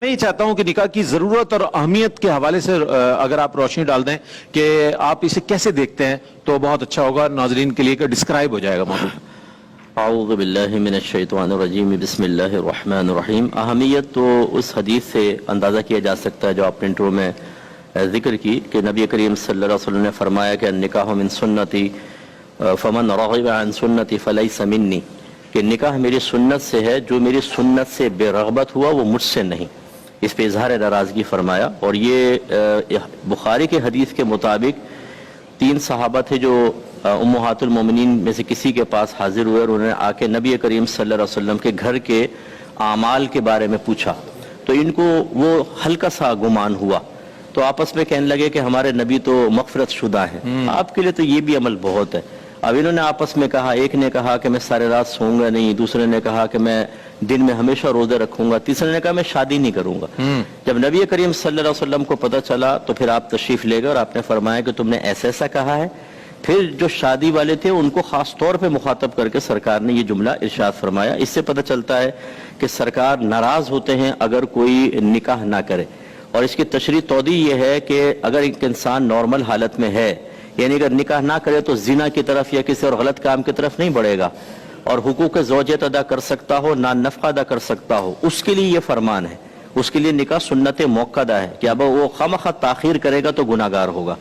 मैं ये चाहता हूं कि निकाह की जरूरत और अहमियत के हवाले से अगर आप रोशनी डाल दें कि आप इसे कैसे देखते हैं तो बहुत अच्छा होगा, नाजरीन के लिए कि डिस्क्राइब हो जाएगा मौजूद। आऊज़ु बिल्लाहि मिनश्शैतानिर रजीम, बिस्मिल्लाहिर रहमानिर रहीम। अहमियत तो उस हदीस से अंदाज़ा किया जा सकता है जो आपने इंट्रो में जिक्र की कि नबी करीम सल्लल्लाहु अलैहि वसल्लम ने फरमाया कि निकाह मिन सुन्नती फमन रग़िबा अन सुन्नती फलैसा मिन्नी, कि निकाह मेरी सुन्नत से है, जो मेरी सुन्नत से बेरग़बत हुआ वो मुझसे नहीं। इस पे इजहार नाराज़गी फरमाया। और ये बुखारी के हदीस के मुताबिक 3 सहाबा थे जो उम्महातुल मोमिनीन में से किसी के पास हाजिर हुए और उन्होंने आके नबी करीम सल्लल्लाहु अलैहि वसल्लम के घर के आमाल के बारे में पूछा। तो इनको वो हल्का सा गुमान हुआ, तो आपस में कहने लगे कि हमारे नबी तो मग़फ़िरत शुदा हैं, आपके लिए तो ये भी अमल बहुत है। अब इन्होंने आपस में कहा, एक ने कहा कि मैं सारी रात सोऊंगा नहीं, दूसरे ने कहा कि मैं दिन में हमेशा रोजे रखूंगा, तीसरे ने कहा मैं शादी नहीं करूंगा। जब नबी करीम सल्लल्लाहु अलैहि वसल्लम को पता चला तो फिर आप तशरीफ ले गए और आपने फरमाया कि तुमने ऐसा ऐसा कहा है। फिर जो शादी वाले थे उनको खास तौर पे मुखातब करके सरकार ने ये जुमला इरशाद फरमाया। इससे पता चलता है कि सरकार नाराज होते हैं अगर कोई निकाह ना करे। और इसकी तशरीह तौदी ये है कि अगर एक इंसान नॉर्मल हालत में है, यानी अगर निकाह ना करे तो जिना की तरफ या किसी और गलत काम की तरफ नहीं बढ़ेगा और हुकूक ज़ौजियत अदा कर सकता हो, ना नफ़ा अदा कर सकता हो, उसके लिए ये फरमान है। उसके लिए निकाह सुन्नत मुअक्कदा है कि अब वो खामखा ताख़ीर करेगा तो गुनाहगार होगा।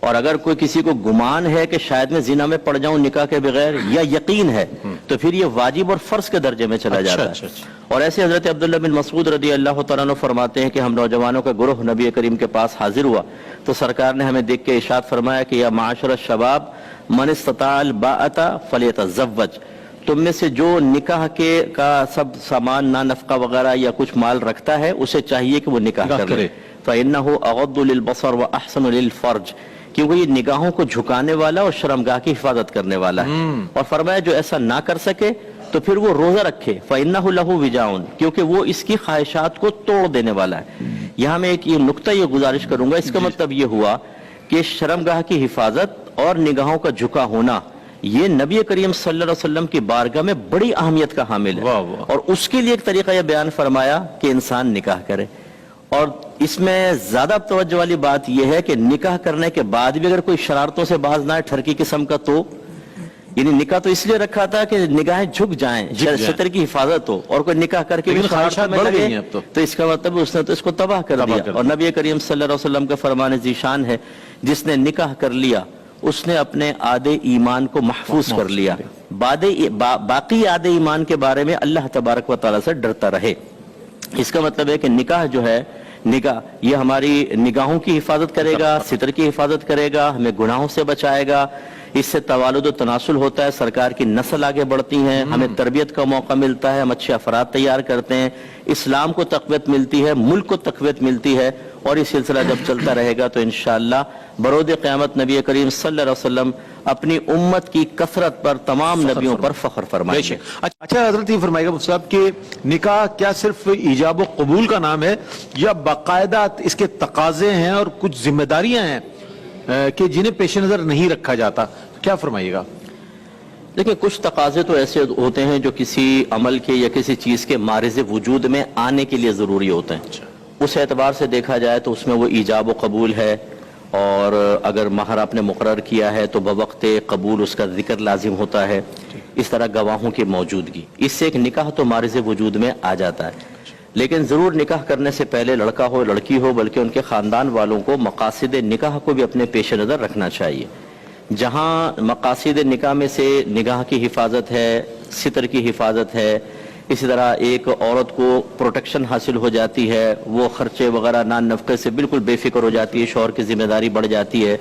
और अगर कोई किसी को गुमान है कि शायद मैं जिना में पड़ जाऊं निकाह के बगैर, या यकीन है, तो फिर ये वाजिब और फर्ज के दर्जे में चला जाता है। और ऐसे हजरत अब्दुल्ला बिन मसूद रदी अल्लाह तआला अन्हु फरमाते हैं कि हम नौजवानों का गुरूह नबी करीम के पास हाजिर हुआ तो सरकार ने हमें देख के इरशाद फरमाया कि या माशर शबाब मन इस्तताअल बाअता फलियतज़व्वज, तुम में से जो निकाह के का सब सामान ना नफका वगैरह या कुछ माल रखता है उसे चाहिए कि वो निकाह कर ले। फ़इन्नहु अग़द्दु लिलबसर व अहसनु लिलफर्ज, क्योंकि ये निगाहों को झुकाने वाला और शर्मगाह की हिफाजत करने वाला है। और फरमाया जो ऐसा ना कर सके तो फिर वो रोजा रखे, फ़इन्नहु लहु विजाउन, क्योंकि वो इसकी ख्वाहिशात को तोड़ देने वाला है। यहाँ मैं एक ये नुक्ता ये गुजारिश करूंगा, इसका मतलब ये हुआ कि शर्मगाह की हिफाजत और निगाहों का झुका होना ये नबी करीम सल्लल्लाहु अलैहि वसल्लम की बारगाह में बड़ी अहमियत का हामिल है। और उसके लिए एक तरीका यह बयान फरमाया कि इंसान निकाह करे। और इसमें ज्यादा तवज्जो वाली बात यह है कि निकाह करने के बाद भी अगर कोई शरारतों से बाज ना आए, ठरकी किस्म का, तो यानी निकाह तो इसलिए रखा था कि निगाहें झुक जाएं, सतर की हिफाजत हो, और कोई निकाह करके भी शरारत में लगे तो इसका मतलब उसने तो इसको तबाह कर दिया। और नबी करीम सल्लल्लाहु अलैहि वसल्लम का फरमान ज़ीशान है, जिसने निकाह कर लिया उसने अपने आदे ईमान को महफूज कर लिया। बाकी आदे ईमान के बारे में अल्लाह तबारक व तआला से डरता रहे। इसका मतलब है कि निकाह जो है, निकाह ये हमारी निगाहों की हिफाजत करेगा, सितर की हिफाजत करेगा, हमें गुनाहों से बचाएगा, इससे तवालुद व तनासुल होता है, सरकार की नस्ल आगे बढ़ती है, हमें तरबियत का मौका मिलता है, हम अच्छे अफराद तैयार करते हैं, इस्लाम को तक़वियत मिलती है, मुल्क को तक़वियत मिलती है। और ये सिलसिला जब चलता रहेगा तो इंशाअल्लाह बरोद क़यामत नबी करीम सल्लल्लाहु अलैहि वसल्लम अपनी उम्मत की कसरत पर तमाम नबियों पर फख्र फरमाएंगे। अच्छा हजरत, ये फरमाइएगा मुफ्ती साहब कि निकाह क्या सिर्फ ईजाब व कबूल का नाम है या बाकायदा इसके तकाजे हैं और कुछ जिम्मेदारियां हैं कि जिन्हें पेश नजर नहीं रखा जाता, क्या फरमाइएगा? देखिए, कुछ तकाजे तो ऐसे होते हैं जो किसी अमल के या किसी चीज के मारिज़ वजूद में आने के लिए जरूरी होते हैं। उस एतबार से देखा जाए तो उसमें वो ईजाब व कबूल है, और अगर महर आपने मुकर्रर किया है तो बवक्त कबूल उसका जिक्र लाजिम होता है। इस तरह गवाहों की मौजूदगी, इससे एक निकाह तो मारिज़ वजूद में आ जाता है। लेकिन ज़रूर निकाह करने से पहले लड़का हो लड़की हो, बल्कि उनके ख़ानदान वालों को मकासिद निकाह को भी अपने पेश नज़र रखना चाहिए। जहाँ मकासिद निकाह में से निगाह की हिफाजत है, सितर की हिफाजत है, इसी तरह एक औरत को प्रोटेक्शन हासिल हो जाती है, वो खर्चे वगैरह नान नफ़क़े से बिल्कुल बेफिक्र हो जाती है, शौहर की जिम्मेदारी बढ़ जाती है,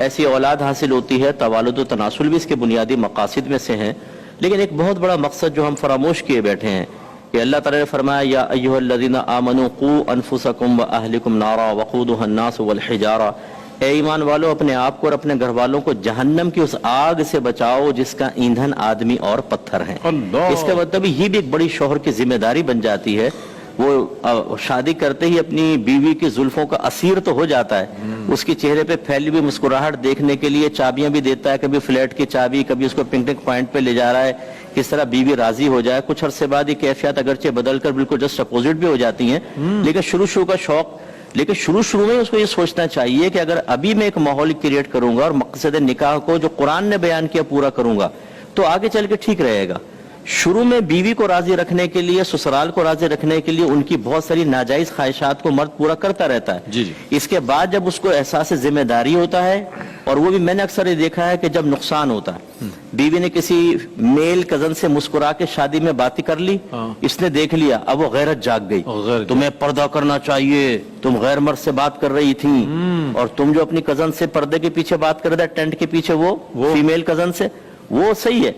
ऐसी औलाद हासिल होती है, तवालुद व तनासुल भी इसके बुनियादी मकासिद में से हैं। लेकिन एक बहुत बड़ा मकसद जो हम फरामोश किए बैठे हैं कि अल्लाह ताला ने फरमाया या अय्युहल्लज़ीना आमनू क़ू अनफुसकुम व अहलिकुम नारा वक़ूदुहा अन्नास वल हिजारा, ए ईमान वालों अपने आप को और अपने घर वालों को जहन्नम की उस आग से बचाओ जिसका ईंधन आदमी और पत्थर है। इसका मतलब ये भी एक बड़ी शौहर की जिम्मेदारी बन जाती है। वो शादी करते ही अपनी बीवी की जुल्फों का असीर तो हो जाता है, उसके चेहरे पे फैली हुई मुस्कुराहट देखने के लिए चाबियां भी देता है, कभी फ्लैट की चाबी, कभी उसको पिकनिक पॉइंट पे ले जा रहा है, किस तरह बीवी राजी हो जाए। कुछ अरसे बाद ये कैफियत अगरचे बदल कर बिल्कुल जस्ट अपोजिट भी हो जाती हैं, लेकिन शुरू का शौक, लेकिन शुरू में उसको ये सोचना चाहिए कि अगर अभी मैं एक माहौल क्रिएट करूंगा और मकसद निकाह को जो कुरान ने बयान किया पूरा करूंगा तो आगे चल के ठीक रहेगा। शुरू में बीवी को राजी रखने के लिए, ससुराल को राजी रखने के लिए उनकी बहुत सारी नाजायज ख्वाहिशात को मर्द पूरा करता रहता है। जी। इसके बाद जब उसको एहसास जिम्मेदारी होता है, और वो भी मैंने अक्सर ये देखा है कि जब नुकसान होता है, बीवी ने किसी मेल कजन से मुस्कुरा के शादी में बातें कर ली, इसने देख लिया, अब वो गैरत जाग गई, तुम्हें पर्दा करना चाहिए, तुम गैर मर्द से बात कर रही थी, और तुम जो अपनी कजन से पर्दे के पीछे बात कर रहे थे, टेंट के पीछे, वो फीमेल कजन से, वो सही है,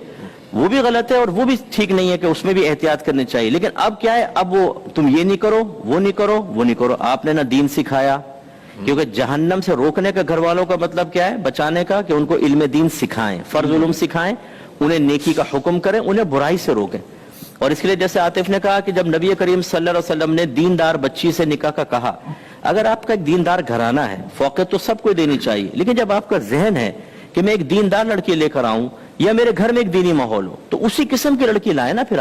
वो भी गलत है और वो भी ठीक नहीं है कि उसमें भी एहतियात करनी चाहिए। लेकिन अब क्या है, अब वो तुम ये नहीं करो, वो नहीं करो, वो नहीं करो। आपने ना दीन सिखाया, क्योंकि जहन्नम से रोकने का घर वालों का मतलब क्या है, बचाने का, कि उनको इल्म दीन सिखाएं, फर्ज उलूम सिखाएं, उन्हें नेकी का हुक्म करें, उन्हें बुराई से रोकें। और इसके लिए जैसे आतिफ ने कहा कि जब नबी करीम सल्लल्लाहु अलैहि वसल्लम ने दीनदार बच्ची से निकाह का कहा, अगर आपका एक दीनदार घराना है, फौकत तो सबको देनी चाहिए, लेकिन जब आपका जहन है कि मैं एक दीनदार लड़की लेकर आऊं या मेरे घर में एक दीनी माहौल हो, तो उसी किस्म की लड़की लाए ना। फिर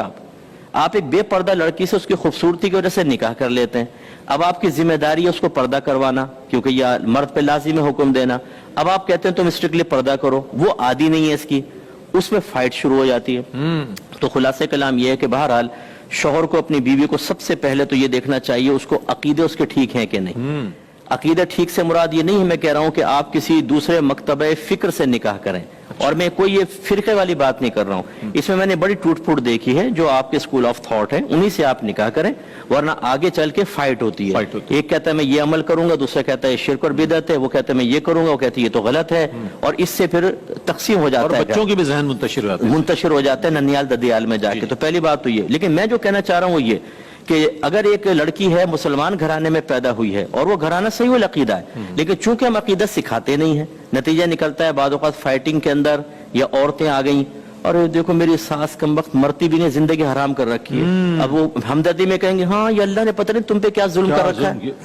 आप एक बेपर्दा लड़की से उसकी खूबसूरती की वजह से निकाह कर लेते हैं, अब आपकी जिम्मेदारी है उसको पर्दा करवाना, क्योंकि यह मर्द पे लाजिम है हुक्म देना। अब आप कहते हैं तुम स्ट्रिक्टली पर्दा करो, वो आदी नहीं है इसकी, उसमें फाइट शुरू हो जाती है। तो खुलासे कलाम यह है कि बहरहाल शौहर को अपनी बीवी को सबसे पहले तो ये देखना चाहिए उसको अकीदे उसके ठीक हैं कि नहीं। अकीदा ठीक से मुराद ये नहीं है मैं कह रहा हूं कि आप किसी दूसरे मकतबे फिक्र से निकाह करें, और मैं कोई ये फिरके वाली बात नहीं कर रहा हूं, इसमें मैंने बड़ी टूट फूट देखी है। जो आपके स्कूल ऑफ थॉट है उन्हीं से आप निकाह करें, वरना आगे चल के फाइट होती है। एक कहता है मैं ये अमल करूंगा, दूसरा कहता है शिर्क और बिदअत है, वो कहता है मैं ये करूंगा, वो कहती है ये तो गलत है, और इससे फिर तकसीम हो जाता है, बच्चों की भी जहन मुंतशिर हो जाते हैं ननियाल ददियाल में जाके। तो पहली बात तो ये, लेकिन मैं जो कहना चाह रहा हूं ये कि अगर एक लड़की है मुसलमान घराने में पैदा हुई है और वो घराना सही वाला अकीदा है, लेकिन चूंकि हम अकीदा सिखाते नहीं है, नतीजा निकलता है बाद औक़ात फाइटिंग के अंदर या औरतें आ गई और देखो मेरी सास कम वक्त मरती भी नहीं, जिंदगी हराम कर रखी है। अब वो हमदर्दी में कहेंगे हाँ ये अल्लाह ने पता नहीं तुम पे क्या जुल्म कर रखा है,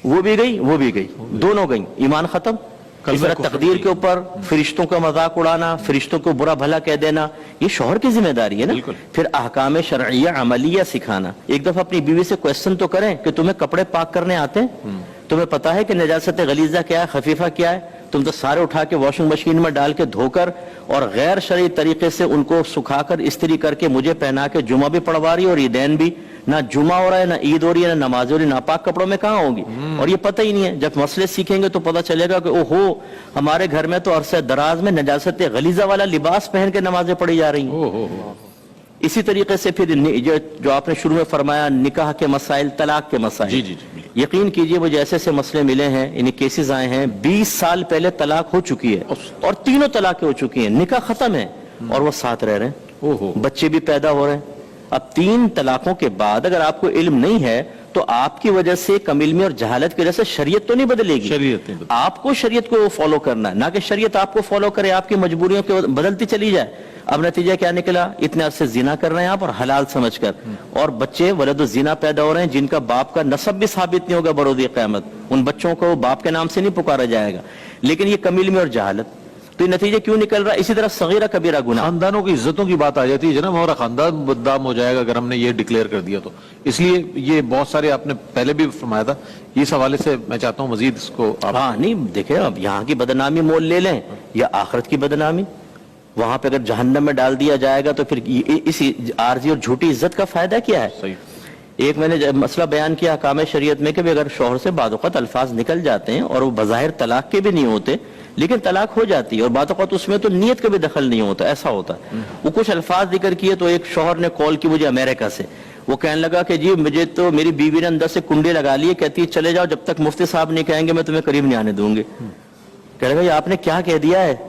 वो भी गई, दोनों गई, ईमान खत्म। इस तरह तकदीर के ऊपर फरिश्तों का मजाक उड़ाना, फरिश्तों को बुरा भला कह देना, ये शौहर की जिम्मेदारी है ना। फिर अहकाम शरइया अमलिया सिखाना। एक दफा अपनी बीवी से क्वेश्चन तो करें कि तुम्हें कपड़े पाक करने आते हैं, तुम्हें पता है कि नजासत गलीजा क्या है, खफीफा क्या है, तुम तो सारे उठा के वॉशिंग मशीन में डाल के धोकर और गैर शरई तरीके से उनको सुखाकर इस्त्री करके मुझे पहना के जुमा भी पढ़वा रही है और ईदैन भी, ना जुमा हो रहा है, ना ईद हो रही है, ना नमाज हो रही है, नापाक कपड़ों में कहाँ होगी। और ये पता ही नहीं है। जब मसले सीखेंगे तो पता चलेगा कि ओहो हमारे घर में तो अरसे दराज में नजासत गलीजा वाला लिबास पहन के नमाजें पढ़ी जा रही हैं। इसी तरीके से फिर जो आपने शुरू में फरमाया निकाह के मसाइल, तलाक के मसाइल, यकीन कीजिए मुझे ऐसे ऐसे मसले मिले हैं, इन्हें केसेस आए हैं 20 साल पहले तलाक हो चुकी है और तीनों तलाकें हो चुकी हैं, निकाह खत्म है और वो साथ रह रहे हैं, बच्चे भी पैदा हो रहे हैं। अब 3 तलाकों के बाद अगर आपको इल्म नहीं है तो आपकी वजह से कम इल्मी और जहालत की वजह से शरीयत तो नहीं बदलेगी, आपको शरीयत को फॉलो करना है, ना कि शरीयत आपको फॉलो करे, आपकी मजबूरियों को बदलती चली जाए। अब नतीजा क्या निकला, इतने अरसे जिना कर रहे हैं आप और हलाल समझकर, और बच्चे वलद जिना पैदा हो रहे हैं जिनका बाप का नसब भी साबित नहीं होगा बरोज़ क़यामत, उन बच्चों को बाप के नाम से नहीं पुकारा जाएगा। लेकिन ये कम इल्मी और जहालत, तो ये नतीजे क्यों निकल रहा है। इसी तरह सगीरा कबीरा गुनाह, खानदानों की इज्जतों की बात आ जाती है जनाब, हमारा खानदान बदनाम हो जाएगा अगर हमने ये डिक्लेयर कर दिया तो। इसलिए ये बहुत सारे आपने पहले भी फरमाया था, इस हवाले से मैं चाहता हूँ मजीद इसको आप... हाँ नहीं देखे, अब यहाँ की बदनामी मोल ले लें या आखिरत की बदनामी, वहां पे अगर जहन्नम में डाल दिया जाएगा तो फिर इस आरजी और झूठी इज्जत का फायदा क्या है। सही। एक मैंने मसला बयान किया अहकाम शरीयत में कि अगर शौहर से बाद औक़ात अल्फाज निकल जाते हैं और वो बज़ाहिर तलाक के भी नहीं होते लेकिन तलाक हो जाती है और बाद औक़ात उसमें तो नीयत का भी दखल नहीं होता, ऐसा होता है। वो कुछ अल्फाज जिक्र किए तो एक शौहर ने कॉल की मुझे अमेरिका से, वो कहने लगा कि जी मुझे तो मेरी बीवी ने अंदर से कुंडे लगा लिए, कहती है चले जाओ जब तक मुफ्ती साहब नहीं कहेंगे मैं तुम्हें करीब नहीं आने दूंगी। कह रहे भाई आपने क्या कह दिया है।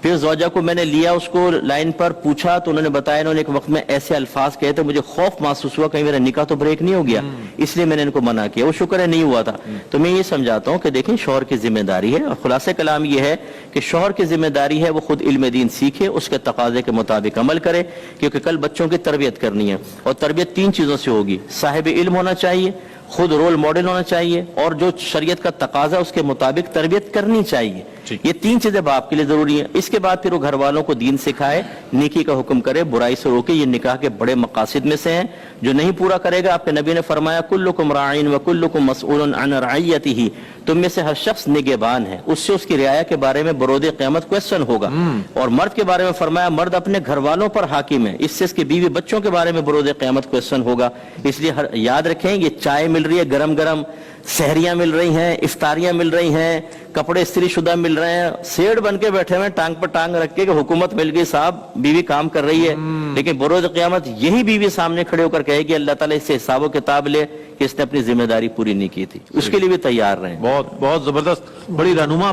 फिर ज़ौजा को मैंने लिया, उसको लाइन पर पूछा तो उन्होंने बताया इन्होंने एक वक्त में ऐसे अल्फाज कहे थे, मुझे खौफ महसूस हुआ कहीं मेरा निकाह तो ब्रेक नहीं हो गया, इसलिए मैंने इनको मना किया। वो शुक्र है नहीं हुआ था। तो मैं ये समझाता हूँ कि देखें शौहर की जिम्मेदारी है, और खुलासे कलाम ये है कि शौहर की जिम्मेदारी है वो खुद इल्म दीन सीखे, उसके तकाजे के मुताबिक अमल करे, क्योंकि कल बच्चों की तरबियत करनी है और तरबियत 3 चीज़ों से होगी। साहिब इल्म होना चाहिए, खुद रोल मॉडल होना चाहिए, और जो शरीयत का तकाजा उसके मुताबिक तरबियत करनी चाहिए। ٹھیک۔ یہ تین چیزیں باپ کے لیے ضروری ہیں. اس کے بعد پھر وہ گھر والوں کو دین سکھائے, نیکی کا حکم کرے, برائی سے روکے. یہ نکاح کے بڑے مقاصد میں سے ہیں. جو نہیں پورا کرے گا, آپ کے نبی نے فرمایا کلکم راعین وکلکم مسئول عن رعیتہ, تم میں سے ہر شخص نگہبان ہے, اس سے اس کی رعایا کے بارے میں برود قیامت کوسچن ہوگا. اور مرد کے بارے میں فرمایا مرد اپنے گھر والوں پر حاکم ہے, اس سے اس کی بیوی بچوں کے بارے میں برود قیامت کوسچن ہوگا. اس لیے یاد رکھیں, یہ چائے مل رہی ہے گرم گرم, سحریاں مل رہی ہیں, افطاریاں مل رہی ہیں, کپڑے استری شدہ مل رہے ہیں, سیڑ بن کے بیٹھے ہوئے ٹانگ پر ٹانگ رکھ کے کہ حکومت مل گئی صاحب, بیوی کام کر رہی ہے. لیکن بروز قیامت یہی بیوی سامنے کھڑے ہو کر کہے گی اللہ تعالیٰ اس سے حساب و کتاب لے کہ اس نے اپنی ذمہ داری پوری نہیں کی تھی. اس کے لیے بھی تیار رہیں. بہت بہت زبردست, بڑی رہنما